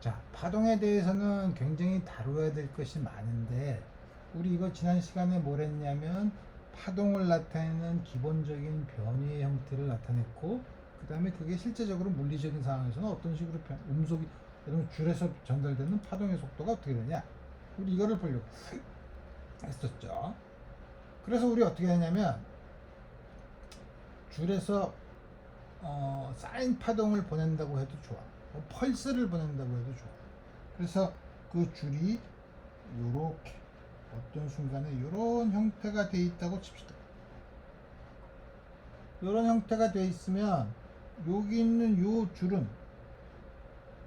자, 파동에 대해서는 굉장히 다루어야 될 것이 많은데, 우리 이거 지난 시간에 뭘 했냐면, 파동을 나타내는 기본적인 변위의 형태를 나타냈고, 그 다음에 그게 실제적으로 물리적인 상황에서는 어떤 식으로 음속이, 여러분 줄에서 전달되는 파동의 속도가 어떻게 되냐? 우리 이거를 보려고 했었죠. 그래서 우리 어떻게 했냐면, 줄에서 사인 파동을 보낸다고 해도 좋아. 펄스를 보낸다고 해도 좋아. 그래서 그 줄이 요렇게 어떤 순간에 요런 형태가 돼 있다고 칩시다. 요런 형태가 돼 있으면 여기 있는 요 줄은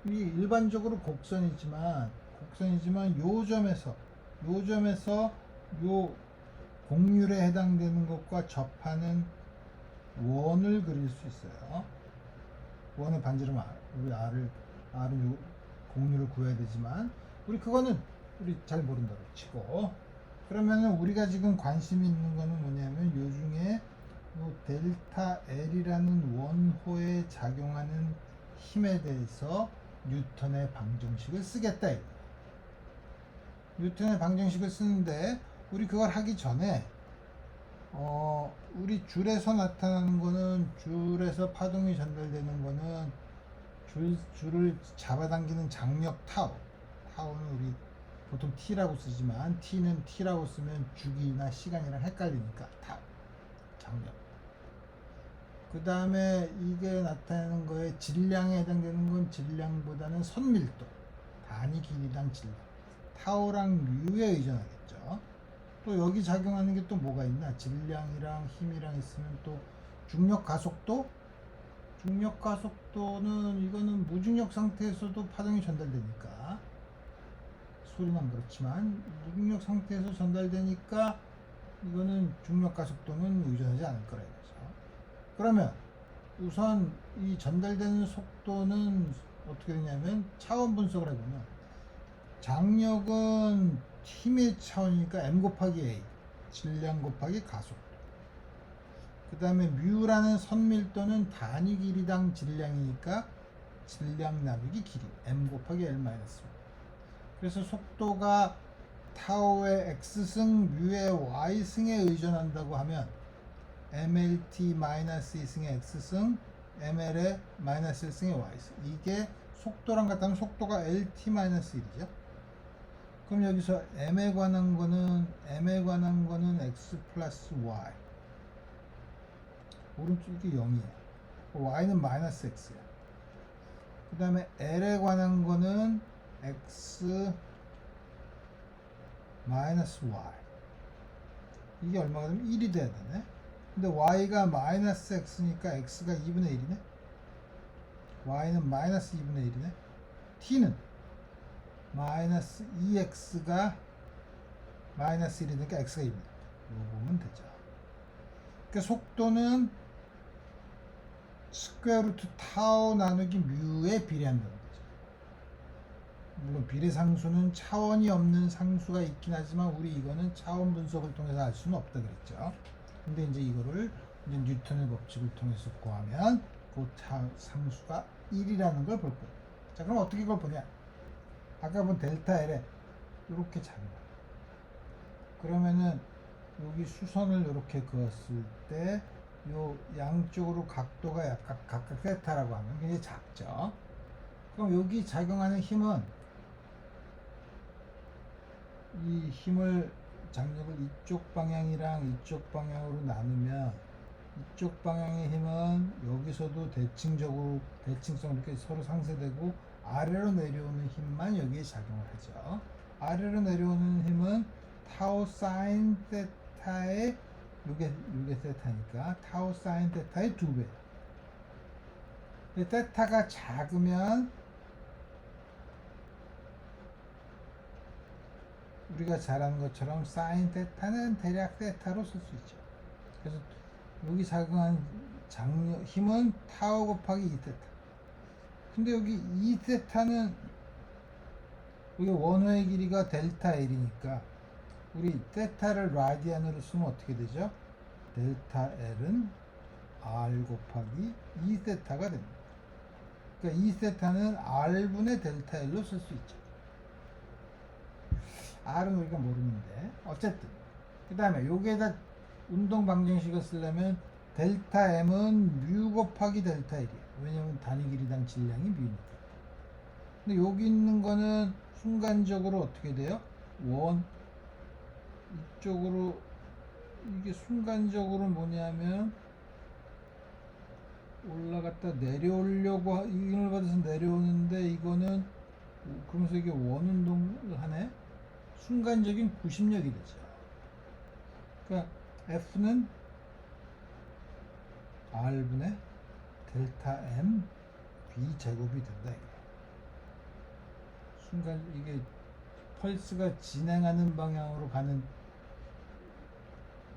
이 일반적으로 곡선이지만 요 점에서 요 곡률에 해당되는 것과 접하는 원을 그릴 수 있어요. 원의 반지름 우리 R은 요 곡률을 구해야 되지만 우리 그거는 우리 잘 모른다고 치고, 그러면은 우리가 지금 관심 있는 거는 뭐냐면 요 중에 요 델타 L이라는 원호에 작용하는 힘에 대해서 뉴턴의 방정식을 쓰겠다. 뉴턴의 방정식을 쓰는데 우리 그걸 하기 전에 우리 줄에서 나타나는 거는, 줄에서 파동이 전달되는 거는 줄을 잡아당기는 장력 타우는 우리 보통 T라고 쓰지만 T라고 쓰면 주기나 시간이랑 헷갈리니까 장력. 그 다음에 이게 나타내는 거에 질량에 해당되는 건 질량보다는 선밀도, 단위 길이당 질량, 타우랑 뮤에 의존하겠죠. 또 여기 작용하는 게 또 뭐가 있나? 질량이랑 힘이랑 있으면 또 중력 가속도는 이거는 무중력 상태에서도 파동이 전달되니까, 소리는 안 그렇지만 무중력 상태에서 전달되니까 이거는 중력 가속도는 의존하지 않을 거라 이거죠. 그러면 우선 이 전달되는 속도는 어떻게 되냐면 차원 분석을 해보면, 장력은 힘의 차원이니까 m 곱하기 a, 질량 곱하기 가속도. 그 다음에 뮤라는 선밀도는 단위 길이당 질량이니까 질량 나누기 길이, m 곱하기 l 마이너스. 그래서 속도가 타우의 x승 뮤의 y승에 의존한다고 하면 mlt 마이너스 2승의 x승 ml의 마이너스 1승의 y승, 이게 속도랑 같다면 속도가 lt 마이너스 1이죠. 그럼 여기서 m에 관한 거는 x 플러스 y, 오른쪽이 0이에요. y는 마이너스 x야. 그 다음에 l에 관한 거는 x 마이너스 y, 이게 얼마가 되면 1이 돼야 되네. 근데 y가 마이너스 x니까 x가 2분의 1이네. y는 마이너스 2분의 1이네. t는 마이너스 2x가 마이너스 1이니까 x가 2분의 1. 이거 보면 되죠. 그러니까 속도는 스퀘어 루트 타우 나누기 뮤에 비례한다는 거죠. 물론 비례상수는 차원이 없는 상수가 있긴 하지만 우리 이거는 차원 분석을 통해서 알 수는 없다 그랬죠. 근데 이제 이거를 이제 뉴턴의 법칙을 통해서 구하면 그 상수가 1이라는 걸 볼 거예요. 자, 그럼 어떻게 그걸 보냐? 아까 본 델타 L에 이렇게 잡는 거예요. 그러면은 여기 수선을 이렇게 그었을 때 요 양쪽으로 각도가 약간 각각 세타라고 하면 굉장히 작죠. 그럼 여기 작용하는 힘은, 이 힘을, 장력을 이쪽 방향이랑 이쪽 방향으로 나누면 이쪽 방향의 힘은 여기서도 대칭성으로 이렇게 서로 상쇄되고 아래로 내려오는 힘만 여기에 작용을 하죠. 아래로 내려오는 힘은 타우 사인 세타의, 요게 세타니까 타우 사인 세타의 2배. 세타가 작으면 우리가 잘 아는 것처럼 사인 세타는 대략 세타로 쓸 수 있죠. 그래서 여기 작용한 장력 힘은 타우 곱하기 2세타. 근데 여기 2세타는 여기 원호의 길이가 델타 L이니까 우리 세타를 라디안으로 쓰면 어떻게 되죠? 델타 L은 R 곱하기 2세타가 됩니다. 그러니까 이 세타는 R분의 델타 L로 쓸 수 있죠. R은 우리가 모르는데 어쨌든 그 다음에 여기에다 운동 방정식을 쓰려면 델타 M은 뮤 곱하기 델타 L이에요. 왜냐면 단위 길이당 질량이 뮤니까. 근데 여기 있는 거는 순간적으로 어떻게 돼요? 원 이쪽으로 이게 순간적으로 뭐냐면 올라갔다 내려오려고 이걸 받아서 내려오는데 이거는 그러면서 이게 원운동을 하네. 순간적인 구심력이 되죠. 그러니까 F는 R분의 델타 M B 제곱이 된다 이거야. 순간 이게 펄스가 진행하는 방향으로 가는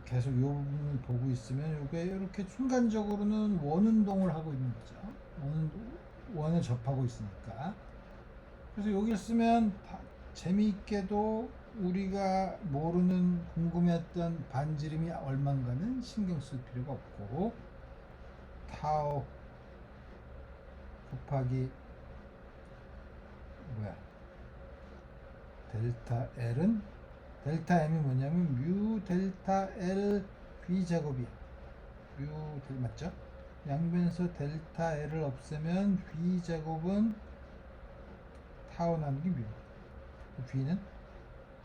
계속 이 부분을 보고 있으면 이게 이렇게 순간적으로는 원운동을 하고 있는 거죠. 원에 접하고 있으니까. 그래서 여기를 쓰면 재미있게도 우리가 모르는 궁금했던 반지름이 얼마인가는 신경 쓸 필요가 없고 타오 곱하기 델타 L은 델타 M이 뭐냐면 뮤 델타 L B 제곱이야. 뮤 맞죠? 양변에서 델타 L을 없애면 B 제곱은 타오 나누기 뮤. B는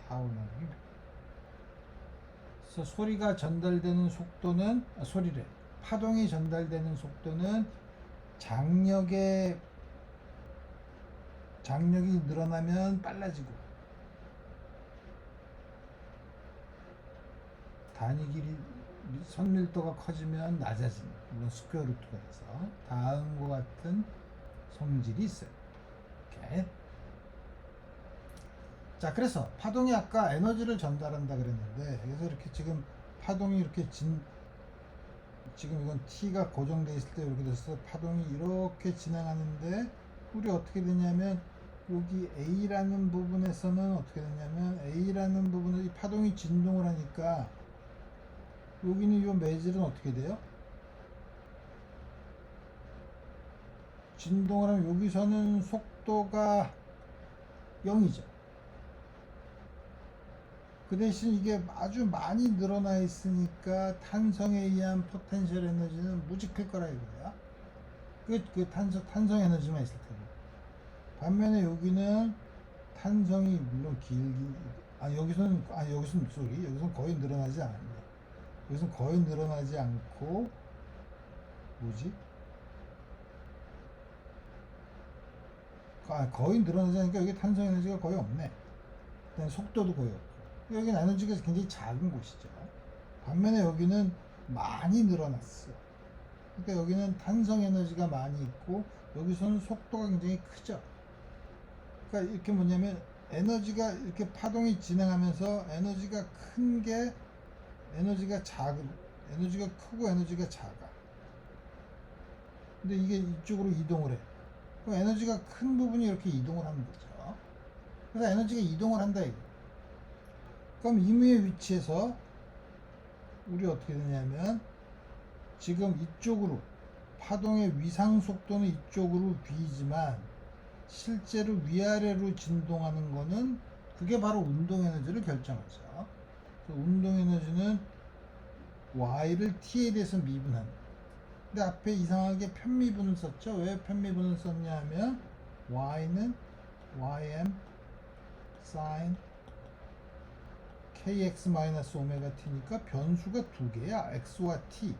타오 나누기 뮤. 그래서 소리가 전달되는 속도는 소리래. 파동이 전달되는 속도는 장력이 늘어나면 빨라지고 단위 길이 선밀도가 커지면 낮아지는 물론 스퀘어 루트가 돼서 다음과 같은 성질이 있어요. 이렇게. 자, 그래서 파동이 아까 에너지를 전달한다 그랬는데 그래서 이렇게 지금 파동이 이렇게 지금 이건 T가 고정되어 있을 때 이렇게 돼서 파동이 이렇게 진행하는데 우리 어떻게 되냐면 여기 A라는 부분에서는 어떻게 되냐면 A라는 부분에 이 파동이 진동을 하니까 여기는 이 매질은 어떻게 돼요? 진동을 하면 여기서는 속도가 0이죠. 그 대신 이게 아주 많이 늘어나 있으니까 탄성에 의한 포텐셜 에너지는 무지 클 거라 이거야. 그 탄성 에너지만 있을 테고. 반면에 여기는 탄성이 물론 여기서는 거의 늘어나지 않는다. 여기서는 거의 늘어나지 않고 거의 늘어나지 않으니까 여기 탄성 에너지가 거의 없네. 그다음에 속도도 거의 없고. 여기는 에너지가 굉장히 작은 곳이죠. 반면에 여기는 많이 늘어났어. 그러니까 여기는 탄성 에너지가 많이 있고 여기서는 속도가 굉장히 크죠. 그러니까 이렇게 뭐냐면 에너지가 이렇게 파동이 진행하면서 에너지가 크고 에너지가 작아. 근데 이게 이쪽으로 이동을 해. 그럼 에너지가 큰 부분이 이렇게 이동을 하는 거죠. 그래서 에너지가 이동을 한다 이거. 그럼 임의의 위치에서 우리 어떻게 되냐면 지금 이쪽으로 파동의 위상 속도는 이쪽으로 B지만 실제로 위아래로 진동하는 거는 그게 바로 운동 에너지를 결정하죠. 운동 에너지는 Y를 T에 대해서 미분하는. 근데 앞에 이상하게 편미분을 썼죠. 왜 편미분을 썼냐 하면 Y는 YM sin KX-오메가 T니까 변수가 두 개야. X와 T.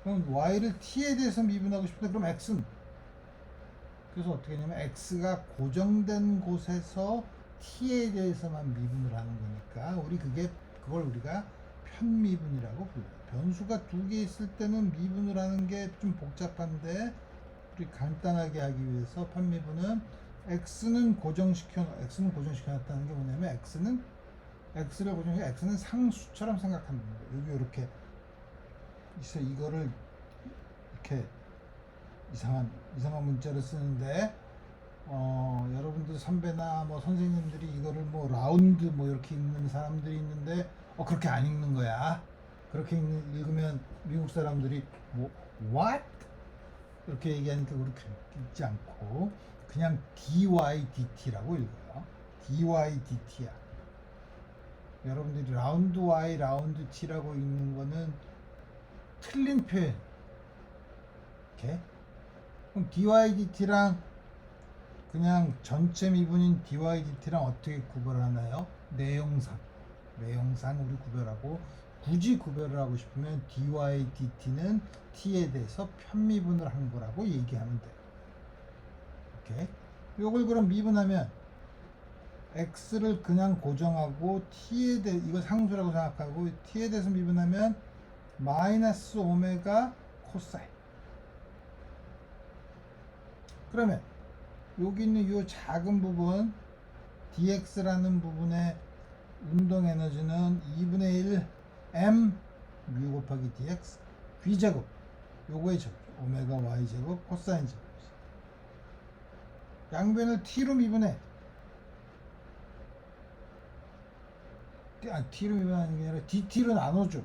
그럼 Y를 T에 대해서 미분하고 싶은데 그럼 X는 그래서 어떻게 하냐면 X가 고정된 곳에서 T에 대해서만 미분을 하는 거니까 그걸 우리가 편미분이라고 불러요. 변수가 두 개 있을 때는 미분을 하는 게 좀 복잡한데 우리 간단하게 하기 위해서 편미분은 X는 고정시켜 놨다는 게 뭐냐면 X를 고정시켜 X는 상수처럼 생각하는 거예요. 여기 이렇게 이거를 이렇게 이상한 문자를 쓰는데 여러분들 선배나 뭐 선생님들이 이거를 뭐 라운드 뭐 이렇게 읽는 사람들이 있는데 그렇게 안 읽는 거야. 그렇게 읽으면 미국 사람들이 뭐 what? 이렇게 얘기하니까 그렇게 읽지 않고 그냥 dy dt라고 읽어요. dy dt야. 여러분들이 라운드 y 라운드 t라고 읽는 거는 틀린 표현. 이렇게. 그럼 dy dt랑 그냥 전체 미분인 dy dt랑 어떻게 구별하나요? 내용상 우리 구별하고, 굳이 구별을 하고 싶으면 dy dt는 t에 대해서 편미분을 한 거라고 얘기하면 돼요. 이렇게. 요걸 그럼 미분하면 x를 그냥 고정하고 t에 대해, 이거 상수라고 생각하고 t에 대해서 미분하면 마이너스 오메가 코사인. 그러면 여기 있는 이 작은 부분 dx라는 부분의 운동 에너지는 2분의 1 m 뮤 곱하기 dx b제곱, 요거의 제곱, 오메가 y제곱 코사인 제곱. 양변을 t로 미분해. t로 미분하는 게 아니라 dt로 나눠줘.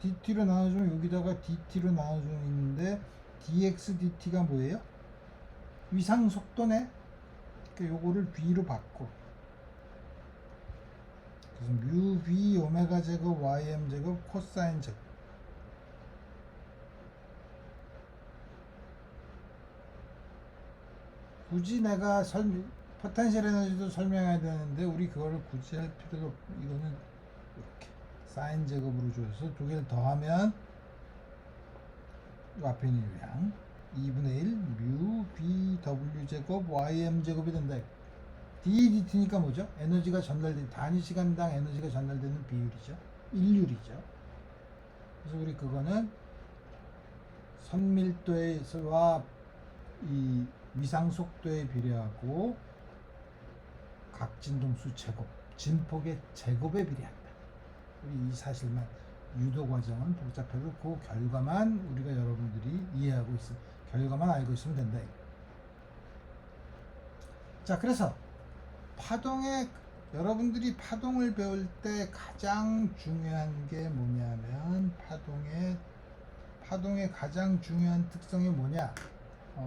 dt로 나눠주면 여기다가 dt로 나눠주는 있는데 dx dt가 뭐예요? 위상 속도네. 그러니까 요거를 b로 바꿔. 그래서 뮤 b 오메가 제곱 ym 제곱 코사인 제곱. 굳이 내가 포텐셜 에너지도 설명해야 되는데 우리 그거를 굳이 할 필요도 없고, 이거는 이렇게 사인 제곱으로 줘서 두 개를 더하면 이 앞에 있는 요량 2분의 1 뮤 b w 제곱 ym 제곱이 된다. dt니까 뭐죠? 에너지가 전달된, 단위 시간당 에너지가 전달되는 비율이죠. 일률이죠. 그래서 우리 그거는 선밀도와 이 위상 속도에 비례하고 각진동수 제곱, 진폭의 제곱에 비례한다. 우리 이 사실만, 유도 과정은 복잡해도 그 결과만 우리가 여러분들이 이해하고 있으면, 결과만 알고 있으면 된다. 자, 그래서 여러분들이 파동을 배울 때 가장 중요한 게 뭐냐면, 파동의 가장 중요한 특성이 뭐냐?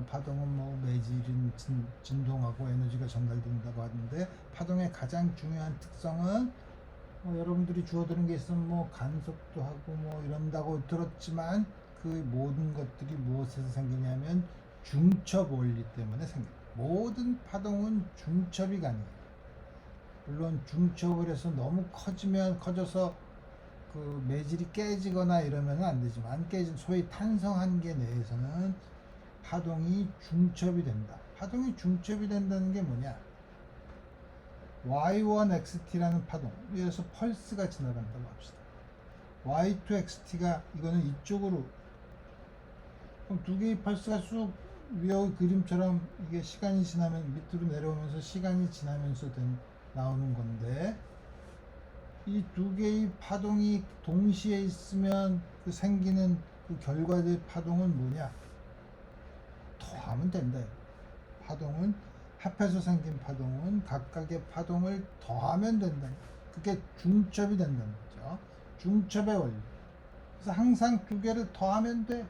파동은 뭐 매질은 진동하고 에너지가 전달된다고 하는데, 파동의 가장 중요한 특성은 여러분들이 주워들은 게 있으면 뭐 간섭도 하고 뭐 이런다고 들었지만, 그 모든 것들이 무엇에서 생기냐면 중첩 원리 때문에 생깁니다. 모든 파동은 중첩이 가능해요. 물론 중첩을 해서 너무 커져서 그 매질이 깨지거나 이러면 안 되지만, 소위 탄성 한계 내에서는 파동이 중첩이 된다. 파동이 중첩이 된다는 게 뭐냐? y1xt-라는 파동, 위에서 펄스가 지나간다고 합시다. y2xt-가 이거는 이쪽으로, 그럼 두 개의 펄스가 쑥 위의 그림처럼 이게 시간이 지나면 밑으로 내려오면서 시간이 지나면서 나오는 건데, 이 두 개의 파동이 동시에 있으면 그 생기는 그 결과의 파동은 뭐냐? 더하면 된다. 파동은, 합해서 생긴 파동은 각각의 파동을 더하면 된다. 그게 중첩이 된다는 거죠. 중첩의 원리. 그래서 항상 두 개를 더하면 돼.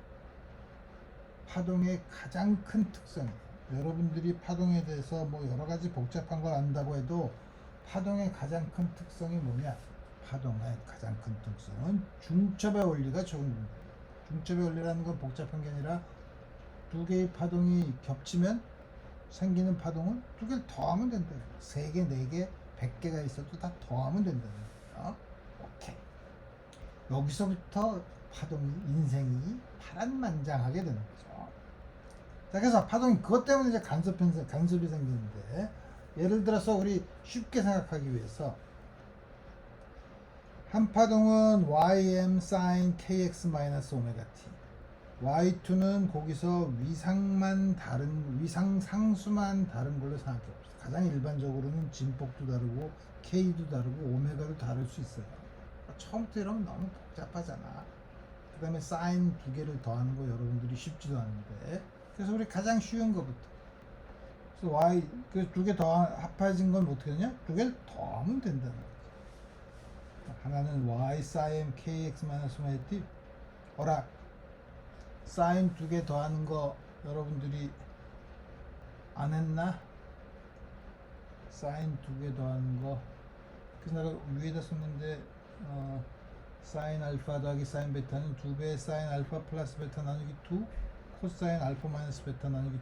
파동의 가장 큰 특성이에요. 여러분들이 파동에 대해서 뭐 여러 가지 복잡한 걸 안다고 해도 파동의 가장 큰 특성이 뭐냐? 파동의 가장 큰 특성은 중첩의 원리가 좋은 겁니다. 중첩의 원리라는 건 복잡한 게 아니라 두 개의 파동이 겹치면 생기는 파동은 두 개를 더하면 된다. 3개, 4개, 100개가 있어도 다 더하면 된다는 거죠. 오케이. 여기서부터 인생이 파란만장하게 되는 거죠. 자, 그래서 파동이 그것 때문에 이제 간섭이 생기는데, 예를 들어서 우리 쉽게 생각하기 위해서 한 파동은 ym sin kx 마이너스 오메가 t, y2는 거기서 위상 상수만 다른 걸로 생각해 봅시다. 가장 일반적으로는 진폭도 다르고 k도 다르고 오메가도 다를 수 있어요. 처음부터 이러면 너무 복잡하잖아. 그 다음에 사인 두 개를 더하는 거 여러분들이 쉽지도 않은데, 그래서 우리 가장 쉬운 거부터. 그래서 y 그 두 개 더 합해진 건 어떻게 되냐? 두 개를 더하면 된다는 거죠. 하나는 y sin kx 마이너스 t, 어라 사인 두 개 더하는 거 여러분들이 안 했나? 사인 두 개 더하는 거. 그래서 내가 위에다 썼는데 사인 알파 더하기 사인 베타는 2배의 사인 알파 플러스 베타 나누기 2 코사인 알파 마이너스 베타 나누기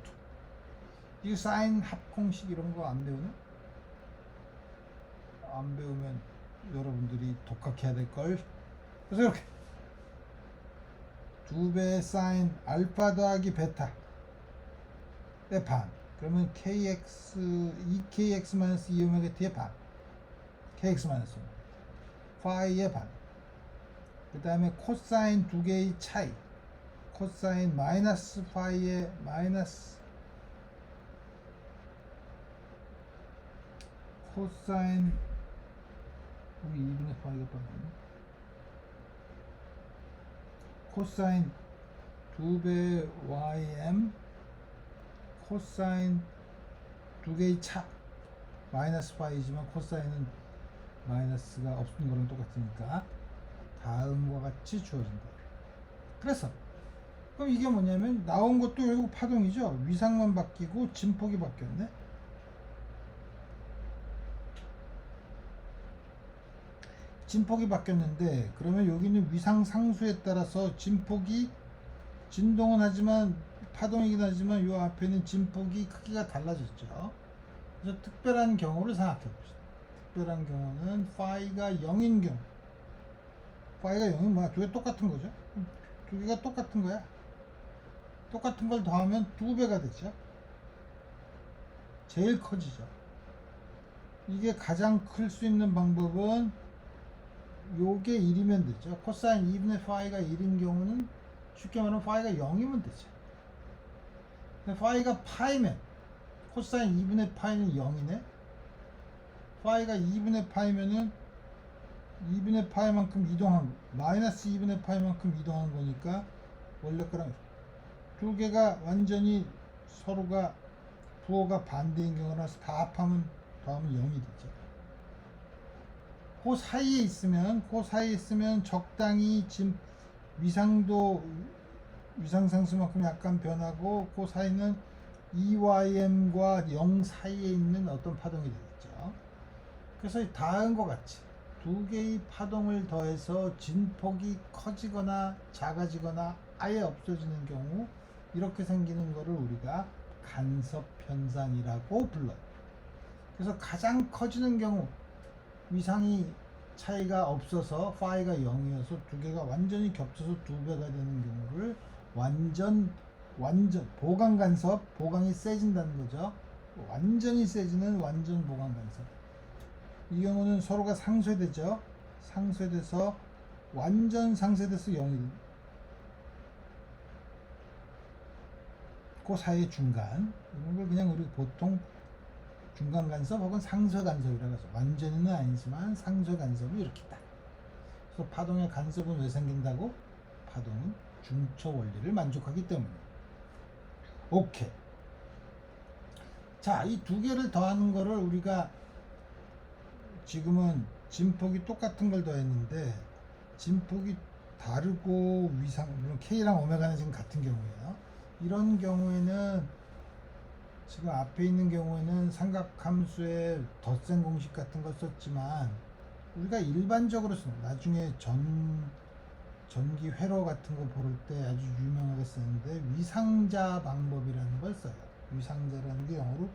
2. 이 사인 합공식 이런 거 안 배우나? 안 배우면 여러분들이 독학해야 될걸. 그래서 이렇게 2배의 사인 알파 더하기 베타의 반, 그러면 kx 2kx 마이너스 2오메가 t의 반, kx 마이너스 파이의 반. 그 다음에 코사인 두 개의 차이, 코사인 마이너스 파이의 마이너스, 코사인 우리 2분의 파이가 빠졌네. 코사인 2배 ym 코사인 두 개의 차 마이너스 파이지만 코사인은 마이너스가 없는 거랑 똑같으니까 다음과 같이 주어진다. 그래서 그럼 이게 뭐냐면 나온 것도 결국 파동이죠. 위상만 바뀌고 진폭이 바뀌었네. 진폭이 바뀌었는데 그러면 여기는 위상 상수에 따라서 진폭이 진동은 하지만 파동이긴 하지만 이 앞에는 진폭이 크기가 달라졌죠. 그래서 특별한 경우를 생각해 봅시다. 특별한 경우는 파이가 0인 경우. 파이가 0은 뭐야? 두 개 똑같은 거죠. 두 개가 똑같은 거야. 똑같은 걸 더하면 2배가 되죠. 제일 커지죠. 이게 가장 클 수 있는 방법은 요게 1이면 되죠. 코사인 2분의 파이가 1인 경우는 쉽게 말하면 파이가 0이면 되죠. 근데 파이가 파이면 코사인 2분의 파이는 0이네. 파이가 2분의 파이면은 2분의 파이만큼 이동한 거, 마이너스 2분의 파이만큼 이동한 거니까 원래 거랑 두 개가 완전히 서로가 부호가 반대인 경우라서 다 합하면 더하면 0이 되죠. 그 사이에 있으면 적당히 지금 위상도 위상상수만큼 약간 변하고 그 사이는 EYM과 0 사이에 있는 어떤 파동이 되겠죠. 그래서 다음과 같이 두 개의 파동을 더해서 진폭이 커지거나 작아지거나 아예 없어지는 경우 이렇게 생기는 것을 우리가 간섭 현상이라고 불러요. 그래서 가장 커지는 경우 위상이 차이가 없어서 파이가 0이어서 두 개가 완전히 겹쳐서 2배가 되는 경우를 완전 보강 간섭, 보강이 세진다는 거죠. 완전히 세지는 완전 보강 간섭. 이 경우는 서로가 상쇄되죠. 상쇄돼서 완전 상쇄돼서 0이 됩니다. 그 사이의 중간, 이런 걸 그냥 우리 보통 중간 간섭 혹은 상쇄 간섭이라고 하죠. 완전히는 아니지만 상쇄 간섭을 이렇게 딱. 그래서 파동의 간섭은 왜 생긴다고? 파동은 중처 원리를 만족하기 때문에. 오케이. 자, 이 두 개를 더하는 거를 우리가 지금은 진폭이 똑같은 걸 더했는데 진폭이 다르고 위상, 물론 K랑 오메가는 지금 같은 경우예요. 이런 경우에는 지금 앞에 있는 경우에는 삼각함수의 덧셈 공식 같은 걸 썼지만 우리가 일반적으로 쓰는 나중에 전기 회로 같은 거 볼 때 아주 유명하게 쓰는데 위상자 방법이라는 걸 써요. 위상자라는 게 영어로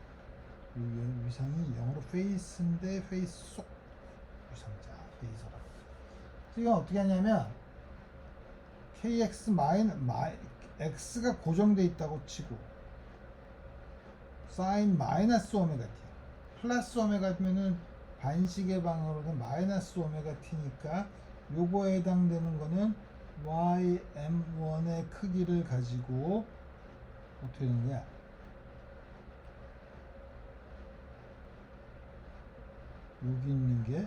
위상이 영어로 페이스인데 페이스 속 위상자 페이서라고. 이건 어떻게 하냐면 kx x가 고정돼 있다고 치고 사인 마이너스 오메가 t 플러스 오메가면은 반식의 방으로는 마이너스 오메가 t니까 요거에 해당되는 거는 ym1의 크기를 가지고 어떻게 되는 거야? 여기 있는 게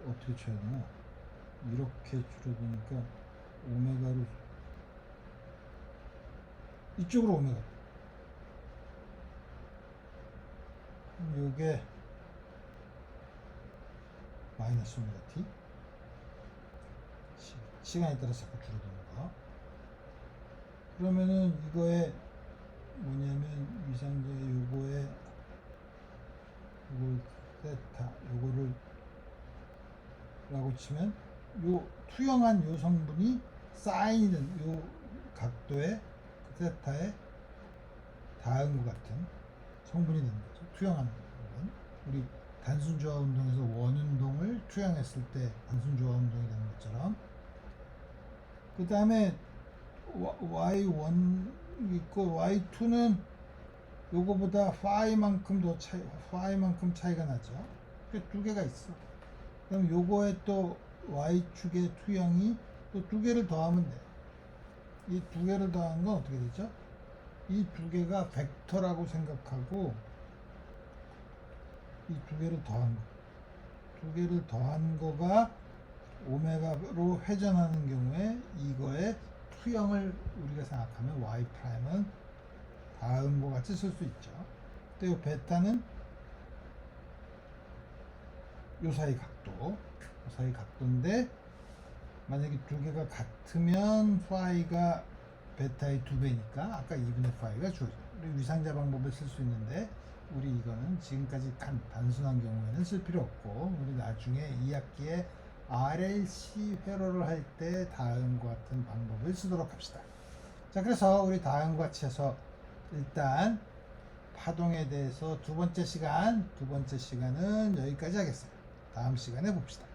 어떻게 쳐야 되나? 이렇게 줄여보니까 오메가로 이쪽으로 오메가. 요게 마이너스 오메가 t 시간에 따라 자꾸 줄어드는 거. 그러면은 이거에 뭐냐면 위상제 요거에 요걸 세타 요거를 라고 치면 요 투영한 요 성분이 사인이 된 요 각도의 세타에 닿은 것 같은 성분이 되는 거죠. 투영하는 건 우리 단순 조화 운동에서 원운동을 투영했을 때 단순 조화 운동이 되는 것처럼 그 다음에 Y1 있고 Y2는 요거보다 파이만큼 더 차이, 파이만큼 차이가 나죠. 그 두 개가 있어. 그럼 요거에 또 Y축의 투영이 또 두 개를 더하면 돼. 이 두 개를 더한 건 어떻게 되죠? 이 두 개가 벡터라고 생각하고 이 두 개를 더한 거. 두 개를 더한 거가 오메가로 회전하는 경우에 이거의 투영을 우리가 생각하면 Y''은 다음과 같이 쓸 수 있죠. 또 이 베타는 요 사이 각도, 요 사이 각도인데 만약에 두 개가 같으면 파이가 베타의 2배니까 아까 2분의 파이가 주어져요. 우리 위상자 방법을 쓸 수 있는데 우리 이거는 지금까지 단순한 경우에는 쓸 필요 없고 우리 나중에 2학기에 RLC 회로를 할 때 다음과 같은 방법을 쓰도록 합시다. 자, 그래서 우리 다음과 같이 해서 일단 파동에 대해서 두 번째 시간은 여기까지 하겠습니다. 다음 시간에 봅시다.